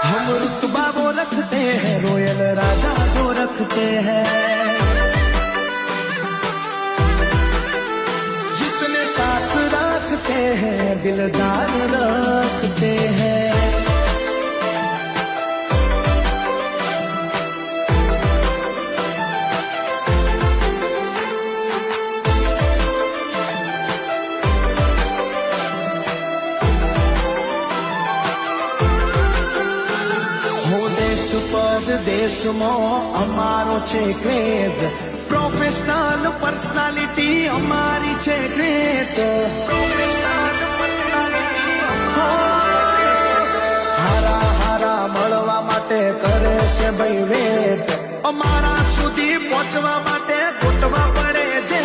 हम रुतबा वो रखते हैं, रोयल राजा जो रखते हैं। जितने साथ रखते हैं, दिलदार रखते हैं। પરદેશમાં અમારો છે ક્રેઝ, પ્રોફેશનલ પર્સનાલિટી અમારી છે ગ્રેટ। હારા હારા મળવા માટે કરે છે ભાઈ વેટ, અમારા સુધી પહોંચવા માટે ઘૂંટવા પડે છે।